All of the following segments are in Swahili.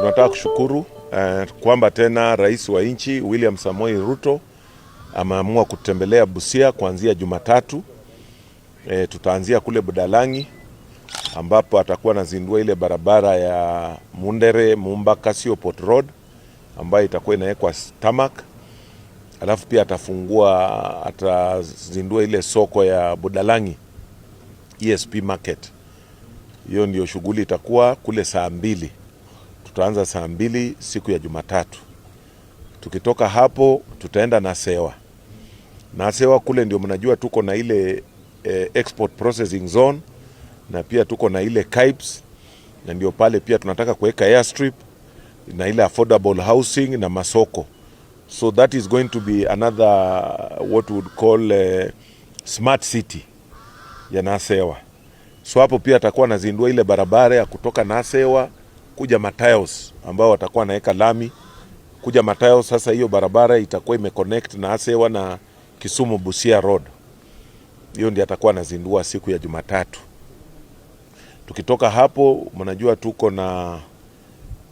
Tunataka kushukuru kwamba tena Rais wa nchi William Samoei Ruto ameamua kutembelea Busia kuanzia Jumatatu. Tutaanzia kule Budalangi ambapo atakuwa anazindua ile barabara ya Mundere Mumba Kasio Port Road ambayo itakuwa inawekwa tarmac. Alafu pia atazindua ile soko ya Budalangi ESP Market. Hiyo ndio shughuli itakuwa kule saa 2. Tutaanza saa 2 siku ya Jumatatu. Tukitoka hapo tutaenda Nasewa. Nasewa kule ndio mnajua tuko na ile export processing zone na pia tuko na ile KIPES, na ndio pale pia tunataka kuweka airstrip na ile affordable housing na masoko. So that is going to be another what we would call smart city ya Nasewa. So hapo pia atakuwa anazindua ile barabara ya kutoka Nasewa kuja Matayos ambao watakuwa wanaweka lami kuja Matayos. Sasa hiyo barabara itakuwa imeconnect na Nasewa na Kisumu Busia Road. Hiyo ndiyo atakuwa anazindua siku ya Jumatatu. Tukitoka hapo mnajua tuko na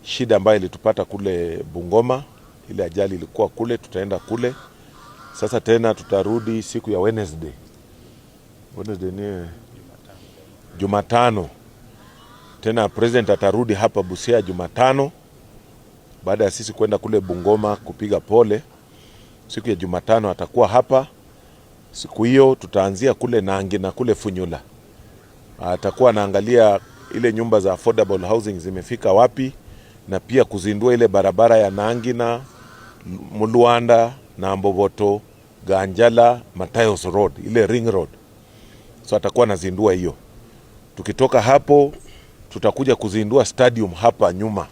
shida ambayo ilitupata kule Bungoma, ile ajali ilikuwa kule, tutaenda kule. Sasa tena tutarudi siku ya Wednesday ni Jumatano. Tena president atarudi hapa Busia Jumatano baada ya sisi kwenda kule Bungoma kupiga pole. Siku ya Jumatano atakuwa hapa. Siku hiyo tutaanzia kule Nangi na kule Funyula. Atakuwa anaangalia ile nyumba za affordable housing zimefika wapi, na pia kuzindua ile barabara ya Nangi na Muluanda na Mbogoto Ganjala Matayos Road, ile ring road. So atakuwa anazindua hiyo. Tukitoka hapo tutakuja kuzindua stadium hapa nyuma,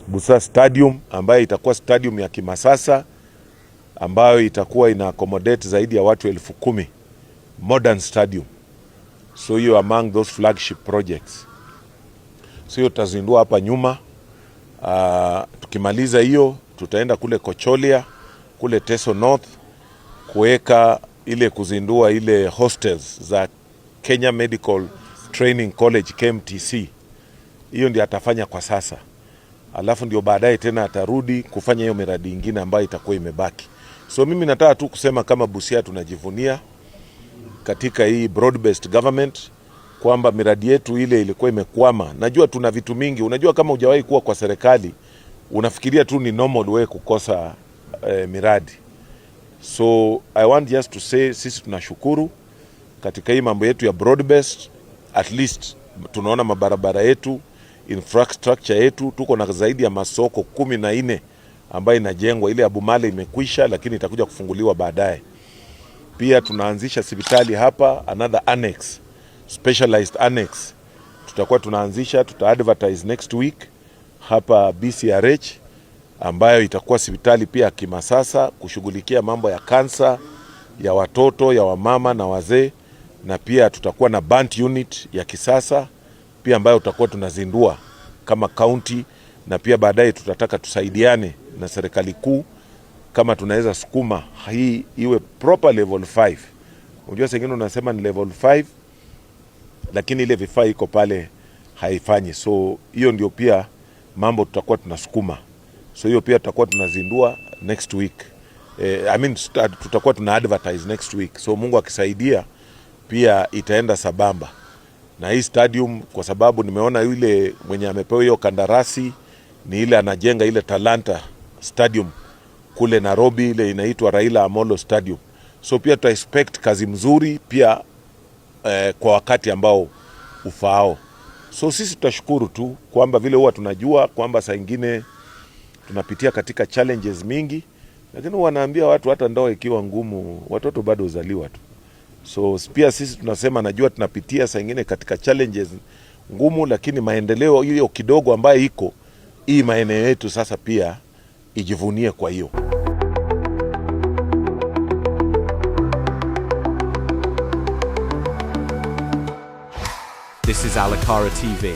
Busa Stadium, ambayo itakuwa stadium ya kimasasa ambayo itakuwa ina accommodate zaidi ya watu 10,000, modern stadium. So hiyo among those flagship projects. So hiyo tutazindua hapa nyuma. Tukimaliza hiyo tutaenda kule Kocholia, kule Teso North kuweka ile kuzindua ile hostels za Kenya Medical Training College KMTC. Hiyo ndio atafanya kwa sasa. Alafu ndio baadaye tena atarudi kufanya hiyo miradi ingine ambayo itakuwa imebaki. So mimi nataka tu kusema kama Busia tunajivunia katika hii broad based government kwamba miradi yetu ile ilikuwa imekwama. Najua tuna vitu mingi. Unajua kama hujawahi kuwa kwa serikali unafikiria tu ni normal wewe kukosa miradi. So I want just to say sisi tunashukuru katika hii mambo yetu ya broad based. At least tunaona mabarabara yetu, infrastructure yetu, tuko na zaidi ya masoko 14 ambayo inajengwa. Ile Abumale imekwisha lakini itakuja kufunguliwa baadaye. Pia tunaanzisha hospitali hapa, another annex, specialized annex. Tutakuwa tunaanzisha, tuta-advertise next week hapa BCRH, ambayo itakuwa hospitali pia kimasasa kushughulikia mambo ya kansa, ya watoto, ya wamama na wazee. Na pia tutakuwa na burnt unit ya kisasa pia ambayo tutakuwa tunazindua kama county, na pia baadaye tutataka tusaidiane na serikali kuu kama tunaweza sukuma hii iwe proper level 5. Unajua sengine unasema ni level 5 lakini ile vifaa iko pale haifanyi. So hiyo ndio pia mambo tutakuwa tunasukuma. So hiyo pia tutakuwa tunazindua next week. Tutakuwa tuna advertise next week. So Mungu akisaidia pia itaenda sabamba na hii stadium, kwa sababu nimeona yule mwenye amepewa hiyo kandarasi ni ile anajenga ile Talanta Stadium kule Nairobi, ile inaitwa Raila Amolo Stadium. So pia tuta expect kazi mzuri pia kwa wakati ambao ufaao. So sisi tutashukuru tu kwamba vile huwa tunajua kwamba saa nyingine tunapitia katika challenges mingi, lakini wanaambia watu hata ndoa ikiwa ngumu watoto bado uzaliwa tu. So pia sisi tunasema najua tunapitia saa nyingine katika challenges ngumu, lakini maendeleo hiyo kidogo ambayo iko hii maeneo yetu sasa pia ijivunie kwa hiyo. This is Alakara TV.